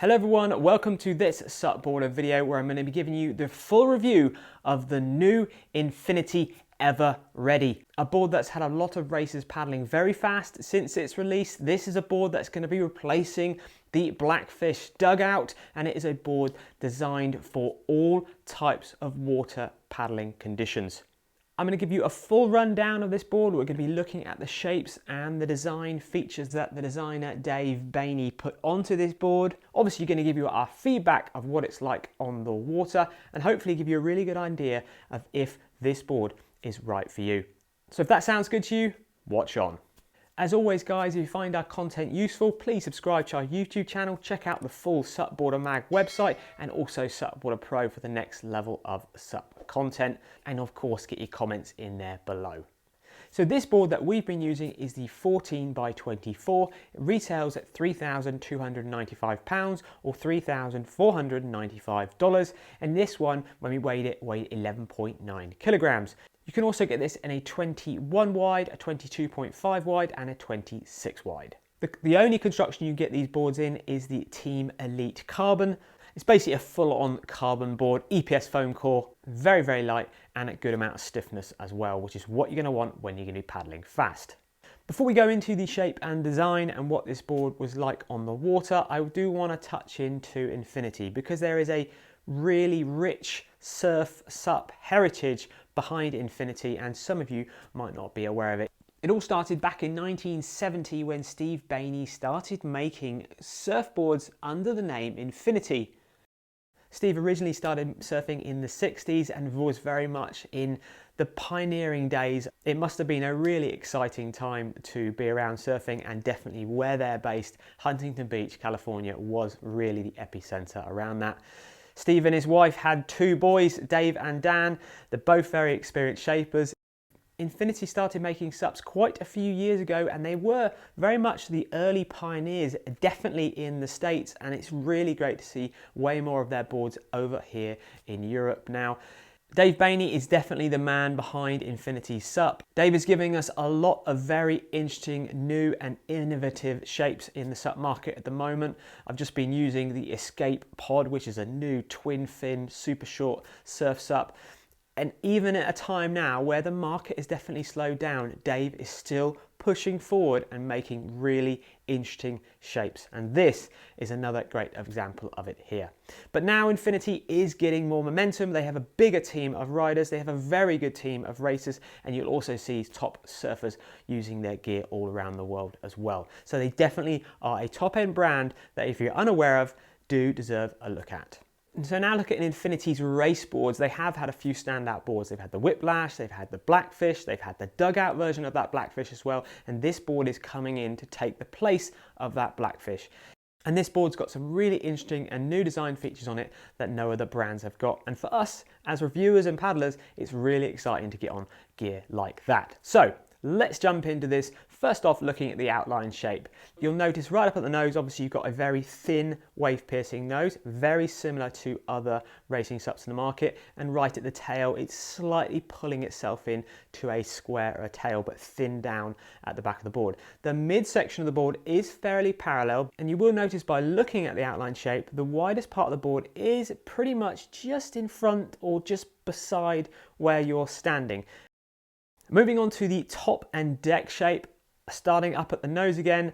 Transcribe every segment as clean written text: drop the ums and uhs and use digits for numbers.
Hello everyone, welcome to this SUPboarder video where I'm going to be giving you the full review of the new Infinity Everready, a board that's had a lot of racers paddling very fast since its release. This is a board that's going to be replacing the Blackfish Dugout, and it is a board designed for all types of water paddling conditions. I'm going to give you a full rundown of this board. We're going to be looking at the shapes and the design features that the designer Dave Boehne put onto this board. Obviously, going to give you our feedback of what it's like on the water and hopefully give you a really good idea of if this board is right for you. So if that sounds good to you, watch on. As always, guys, if you find our content useful, please subscribe to our YouTube channel, check out the full SUPboarder Mag website, and also SUPboarder Pro for the next level of SUP content. And of course, get your comments in there below. So this board that we've been using is the 14 by 24. It retails at £3,295 or $3,495. And this one, when we weighed it, weighed 11.9 kilograms. You can also get this in a 21 wide, a 22.5 wide, and a 26 wide. The only construction you get these boards in is the Team Elite Carbon. It's basically a full-on carbon board, EPS foam core, very, very light, and a good amount of stiffness as well, which is what you're going to want when you're going to be paddling fast. Before we go into the shape and design and what this board was like on the water, I do want to touch into Infinity because there is a really rich surf SUP heritage behind Infinity, and some of you might not be aware of it. It all started back in 1970 when Steve Boehne started making surfboards under the name Infinity. Steve originally started surfing in the 60s and was very much in the pioneering days. It must have been a really exciting time to be around surfing, and definitely where they're based, Huntington Beach, California, was really the epicenter around that. Steve and his wife had two boys, Dave and Dan. They're both very experienced shapers. Infinity started making SUPs quite a few years ago, and they were very much the early pioneers, definitely in the States, and it's really great to see way more of their boards over here in Europe now. Dave Boehne is definitely the man behind Infinity SUP. Dave is giving us a lot of very interesting, new and innovative shapes in the SUP market at the moment. I've just been using the Escape Pod, which is a new twin fin, super short surf SUP. And even at a time now where the market is definitely slowed down, Dave is still pushing forward and making really interesting shapes. And this is another great example of it here. But now Infinity is getting more momentum. They have a bigger team of riders. They have a very good team of racers. And you'll also see top surfers using their gear all around the world as well. So they definitely are a top-end brand that, if you're unaware of, do deserve a look at. So now look at Infinity's race boards. They have had a few standout boards. They've had the Whiplash, they've had the Blackfish, they've had the Dugout version of that Blackfish as well. And this board is coming in to take the place of that Blackfish. And this board's got some really interesting and new design features on it that no other brands have got. And for us, as reviewers and paddlers, it's really exciting to get on gear like that. So let's jump into this. First off, looking at the outline shape. You'll notice right up at the nose, obviously you've got a very thin wave piercing nose, very similar to other racing SUPs in the market. And right at the tail, it's slightly pulling itself in to a square or a tail, but thin down at the back of the board. The midsection of the board is fairly parallel, and you will notice by looking at the outline shape, the widest part of the board is pretty much just in front or just beside where you're standing. Moving on to the top and deck shape, starting up at the nose again.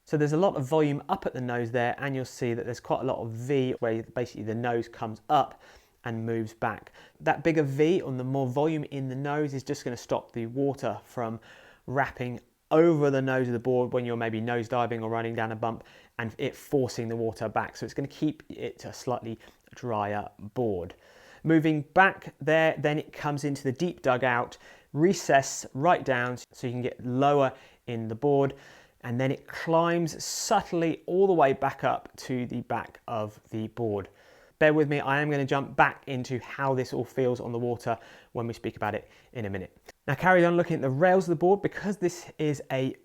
So there's a lot of volume up at the nose there, and you'll see that there's quite a lot of V where basically the nose comes up and moves back. That bigger V on the more volume in the nose is just going to stop the water from wrapping over the nose of the board when you're maybe nose diving or running down a bump and it forcing the water back. So it's going to keep it a slightly drier board. Moving back there, then it comes into the deep dugout, recess right down so you can get lower in the board, and then it climbs subtly all the way back up to the back of the board. Bear with me, I am going to jump back into how this all feels on the water when we speak about it in a minute. Now carry on looking at the rails of the board. Because this is a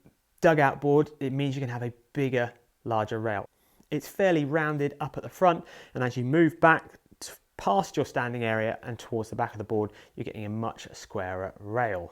dugout board, it means you can have a bigger, larger rail. It's fairly rounded up at the front, and as you move back past your standing area and towards the back of the board, you're getting a much squarer rail.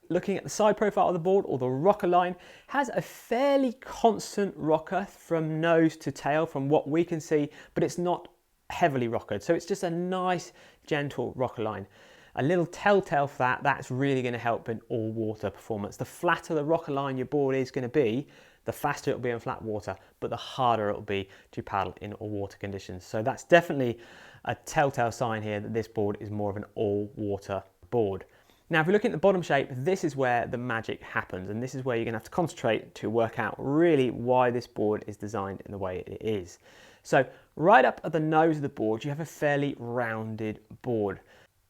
Looking at the side profile of the board, or the rocker line, has a fairly constant rocker from nose to tail from what we can see, but it's not heavily rockered. So it's just a nice, gentle rocker line. A little telltale for that, that's really going to help in all water performance. The flatter the rocker line your board is going to be, the faster it'll be in flat water, but the harder it'll be to paddle in all water conditions. So that's definitely a telltale sign here that this board is more of an all water board. Now, if we look at the bottom shape, this is where the magic happens, and this is where you're going to have to concentrate to work out really why this board is designed in the way it is. So right up at the nose of the board, you have a fairly rounded board.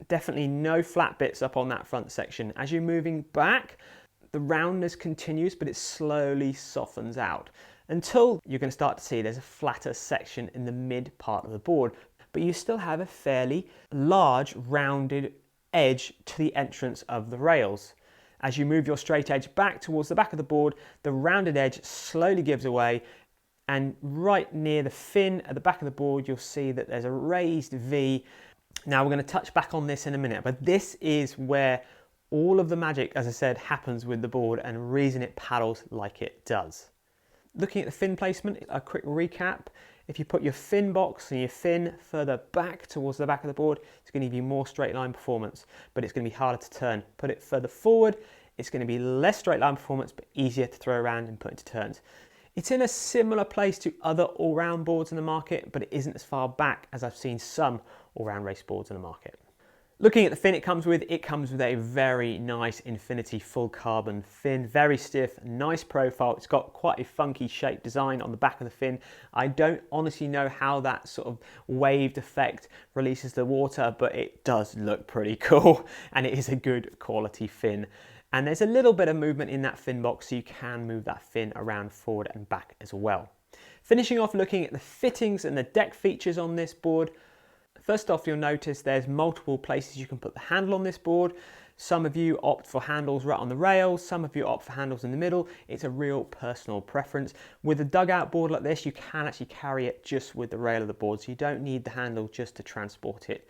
Definitely no flat bits up on that front section. As you're moving back, the roundness continues, but it slowly softens out until you're going to start to see there's a flatter section in the mid part of the board, but you still have a fairly large rounded edge to the entrance of the rails. As you move your straight edge back towards the back of the board, the rounded edge slowly gives away, and right near the fin at the back of the board, you'll see that there's a raised V. Now, we're going to touch back on this in a minute, but this is where all of the magic, as I said, happens with the board and reason it paddles like it does. Looking at the fin placement, a quick recap. If you put your fin box and your fin further back towards the back of the board, it's going to give you more straight line performance, but it's going to be harder to turn. Put it further forward, it's going to be less straight line performance, but easier to throw around and put into turns. It's in a similar place to other all-round boards in the market, but it isn't as far back as I've seen some all-round race boards in the market. Looking at the fin it comes with a very nice Infinity full carbon fin, very stiff, nice profile. It's got quite a funky shaped design on the back of the fin. I don't honestly know how that sort of waved effect releases the water, but it does look pretty cool, and it is a good quality fin. And there's a little bit of movement in that fin box, so you can move that fin around forward and back as well. Finishing off looking at the fittings and the deck features on this board. First off, you'll notice there's multiple places you can put the handle on this board. Some of you opt for handles right on the rails, some of you opt for handles in the middle. It's a real personal preference. With a dugout board like this, you can actually carry it just with the rail of the board, so you don't need the handle just to transport it.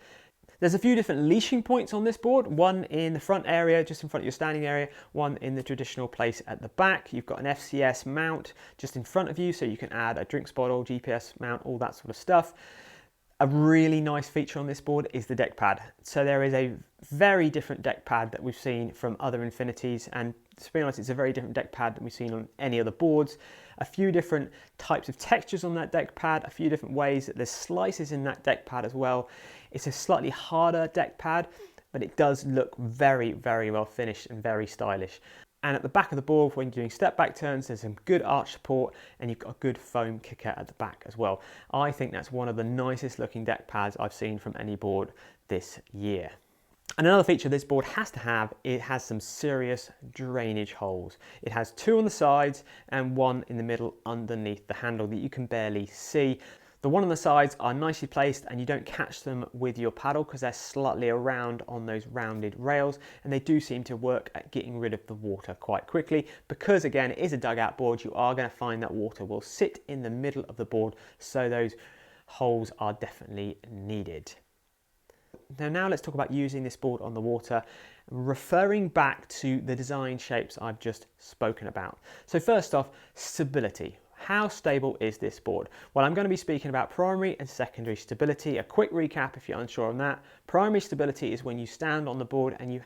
There's a few different leashing points on this board, one in the front area, just in front of your standing area, one in the traditional place at the back. You've got an FCS mount just in front of you, so you can add a drinks bottle, GPS mount, all that sort of stuff. A really nice feature on this board is the deck pad. So there is a very different deck pad that we've seen from other Infinities, and to be honest, it's a very different deck pad than we've seen on any other boards. A few different types of textures on that deck pad, a few different ways that there's slices in that deck pad as well. It's a slightly harder deck pad, but it does look very, very well finished and very stylish. And at the back of the board, when you're doing step back turns, there's some good arch support, and you've got a good foam kicker at the back as well. I think that's one of the nicest looking deck pads I've seen from any board this year. And another feature this board has to have, it has some serious drainage holes. It has two on the sides and one in the middle underneath the handle that you can barely see. The one on the sides are nicely placed, and you don't catch them with your paddle because they're slightly around on those rounded rails, and they do seem to work at getting rid of the water quite quickly because, again, it is a dugout board. You are going to find that water will sit in the middle of the board, so those holes are definitely needed. Now let's talk about using this board on the water, referring back to the design shapes I've just spoken about. So first off, stability. How stable is this board? Well, I'm going to be speaking about primary and secondary stability. A quick recap if you're unsure on that. Primary stability is when you stand on the board and you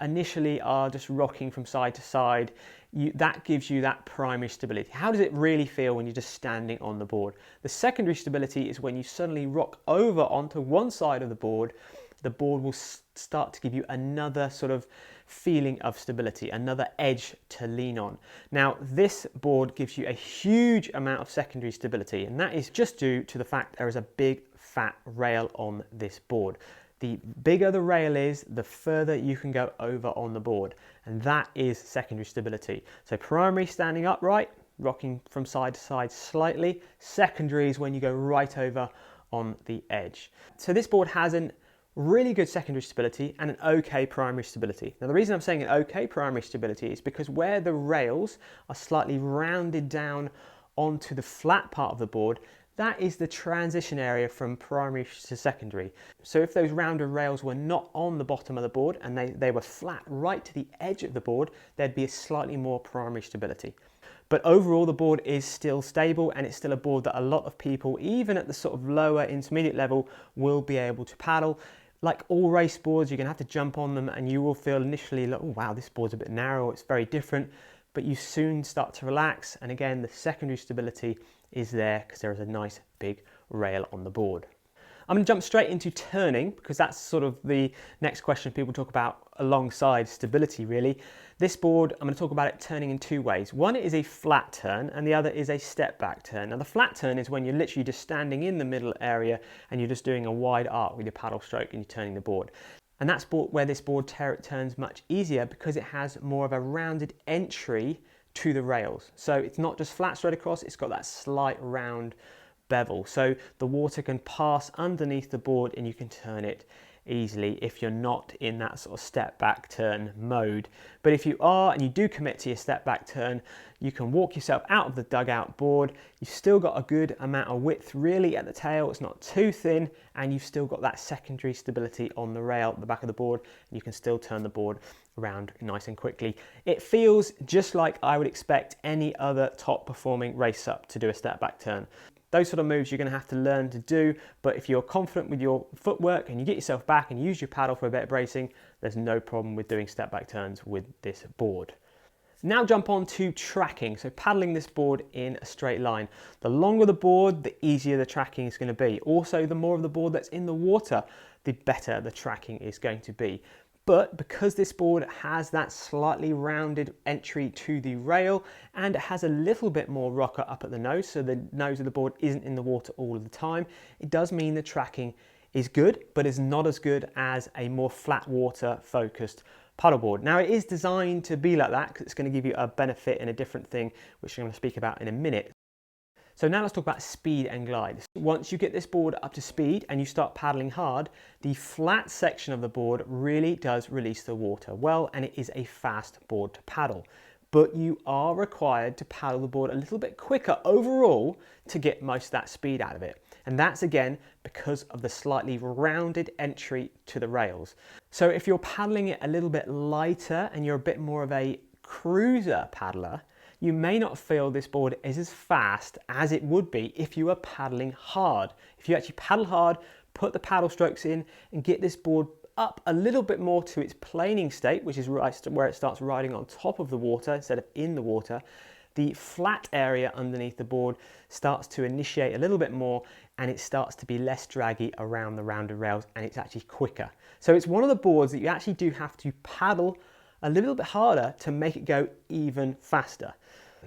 initially are just rocking from side to side. That gives you that primary stability. How does it really feel when you're just standing on the board? The secondary stability is when you suddenly rock over onto one side of the board will start to give you another sort of feeling of stability, another edge to lean on. Now, this board gives you a huge amount of secondary stability, and that is just due to the fact there is a big fat rail on this board. The bigger the rail is, the further you can go over on the board, and that is secondary stability. So primary, standing upright, rocking from side to side slightly. Secondary is when you go right over on the edge. So this board has an really good secondary stability and an okay primary stability. Now, the reason I'm saying an okay primary stability is because where the rails are slightly rounded down onto the flat part of the board, that is the transition area from primary to secondary. So if those rounder rails were not on the bottom of the board and they were flat right to the edge of the board, there'd be a slightly more primary stability. But overall, the board is still stable, and it's still a board that a lot of people, even at the sort of lower intermediate level, will be able to paddle. Like all race boards, you're going to have to jump on them and you will feel initially like, oh wow, this board's a bit narrow, it's very different. But you soon start to relax, and again, the secondary stability is there because there is a nice big rail on the board. I'm going to jump straight into turning, because that's sort of the next question people talk about alongside stability really. This board, I'm going to talk about it turning in two ways. One is a flat turn and the other is a step back turn. Now the flat turn is when you're literally just standing in the middle area and you're just doing a wide arc with your paddle stroke and you're turning the board. And that's where this board turns much easier because it has more of a rounded entry to the rails. So it's not just flat straight across, it's got that slight round bevel. So the water can pass underneath the board and you can turn it easily if you're not in that sort of step back turn mode. But if you are and you do commit to your step back turn, you can walk yourself out of the dugout board. You've still got a good amount of width really at the tail, it's not too thin, and you've still got that secondary stability on the rail at the back of the board, and you can still turn the board around nice and quickly. It feels just like I would expect any other top performing race SUP to do a step back turn. Those sort of moves you're going to have to learn to do, but if you're confident with your footwork and you get yourself back and use your paddle for a bit of bracing, there's no problem with doing step back turns with this board. Now jump on to tracking, so paddling this board in a straight line. The longer the board, the easier the tracking is going to be. Also, the more of the board that's in the water, the better the tracking is going to be. But because this board has that slightly rounded entry to the rail and it has a little bit more rocker up at the nose, so the nose of the board isn't in the water all of the time, it does mean the tracking is good, but is not as good as a more flat water focused paddleboard. Now it is designed to be like that because it's going to give you a benefit in a different thing, which I'm going to speak about in a minute. So now let's talk about speed and glide. Once you get this board up to speed and you start paddling hard, the flat section of the board really does release the water well, and it is a fast board to paddle. But you are required to paddle the board a little bit quicker overall to get most of that speed out of it. And that's again because of the slightly rounded entry to the rails. So if you're paddling it a little bit lighter and you're a bit more of a cruiser paddler, you may not feel this board is as fast as it would be if you were paddling hard. If you actually paddle hard, put the paddle strokes in and get this board up a little bit more to its planing state, which is where it starts riding on top of the water instead of in the water, the flat area underneath the board starts to initiate a little bit more and it starts to be less draggy around the rounded rails, and it's actually quicker. So it's one of the boards that you actually do have to paddle a little bit harder to make it go even faster.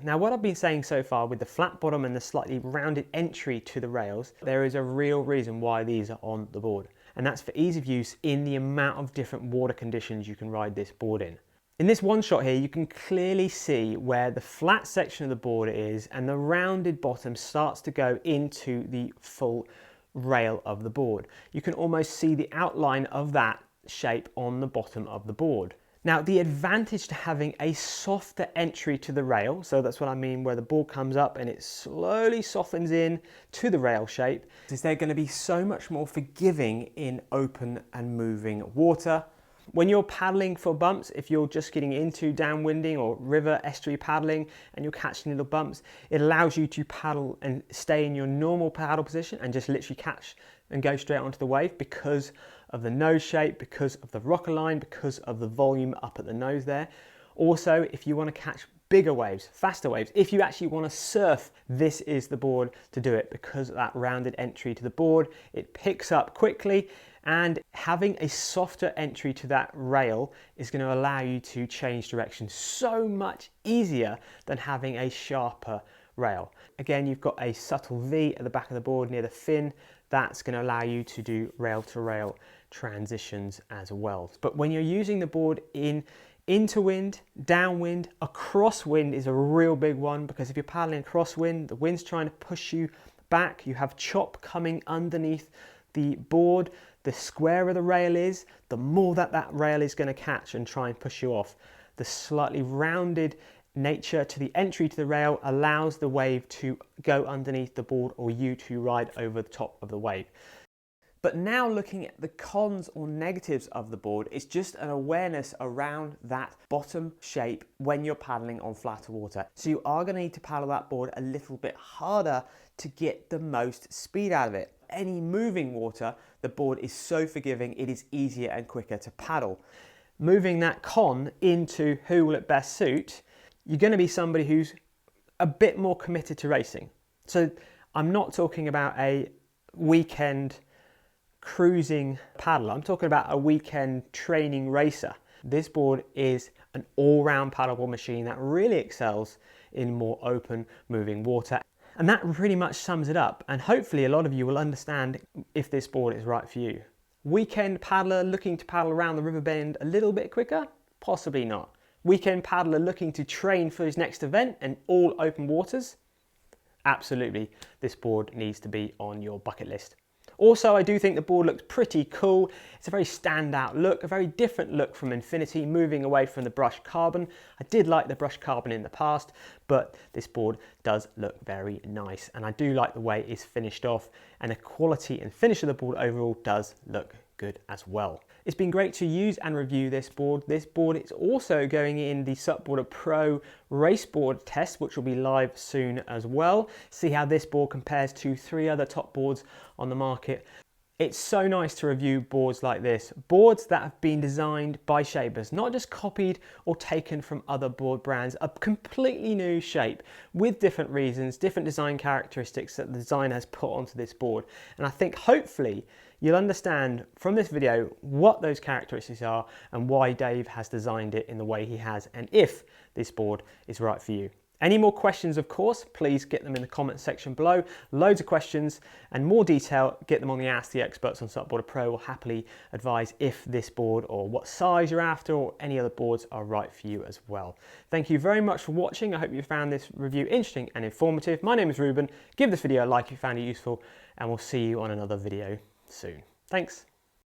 Now what I've been saying so far with the flat bottom and the slightly rounded entry to the rails, there is a real reason why these are on the board, and that's for ease of use in the amount of different water conditions you can ride this board in. In this one shot here, you can clearly see where the flat section of the board is and the rounded bottom starts to go into the full rail of the board. You can almost see the outline of that shape on the bottom of the board. Now the advantage to having a softer entry to the rail, so that's what I mean where the board comes up and it slowly softens in to the rail shape, is they're going to be so much more forgiving in open and moving water. When you're paddling for bumps, if you're just getting into downwinding or river estuary paddling and you're catching little bumps, it allows you to paddle and stay in your normal paddle position and just literally catch and go straight onto the wave because of the nose shape, because of the rocker line, because of the volume up at the nose there. Also, if you want to catch bigger waves, faster waves, if you actually want to surf, this is the board to do it because of that rounded entry to the board. It picks up quickly, and having a softer entry to that rail is going to allow you to change direction so much easier than having a sharper rail. Again, you've got a subtle V at the back of the board near the fin. That's going to allow you to do rail-to-rail transitions as well. But when you're using the board into wind, downwind, a crosswind is a real big one, because if you're paddling crosswind, the wind's trying to push you back, you have chop coming underneath the board. The squarer the rail is, the more that rail is going to catch and try and push you off. The slightly rounded nature to the entry to the rail allows the wave to go underneath the board or you to ride over the top of the wave. But now looking at the cons or negatives of the board, it's just an awareness around that bottom shape when you're paddling on flatter water. So you are going to need to paddle that board a little bit harder to get the most speed out of it. Any moving water, the board is so forgiving, it is easier and quicker to paddle. Moving that con into who will it best suit, you're going to be somebody who's a bit more committed to racing. So I'm not talking about a weekend cruising paddler, I'm talking about a weekend training racer. This board is an all-round paddleboard machine that really excels in more open moving water. And that pretty much sums it up. And hopefully a lot of you will understand if this board is right for you. Weekend paddler looking to paddle around the river bend a little bit quicker? Possibly not. Weekend paddler looking to train for his next event and all open waters? Absolutely, this board needs to be on your bucket list. Also, I do think the board looks pretty cool. It's a very standout look, a very different look from Infinity, moving away from the brushed carbon. I did like the brushed carbon in the past, but this board does look very nice. And I do like the way it's finished off, and the quality and finish of the board overall does look good as well. It's been great to use and review this board. This board is also going in the SUPboarder Pro Raceboard test, which will be live soon as well. See how this board compares to 3 other top boards on the market. It's so nice to review boards like this, boards that have been designed by shapers, not just copied or taken from other board brands, a completely new shape with different reasons, different design characteristics that the designer has put onto this board. And I think hopefully you'll understand from this video what those characteristics are and why Dave has designed it in the way he has, and if this board is right for you. Any more questions, of course, please get them in the comments section below. Loads of questions and more detail, get them on the Ask the Experts on SUPboarder Pro. Will happily advise if this board or what size you're after or any other boards are right for you as well. Thank you very much for watching. I hope you found this review interesting and informative. My name is Ruben. Give this video a like if you found it useful, and we'll see you on another video soon. Thanks.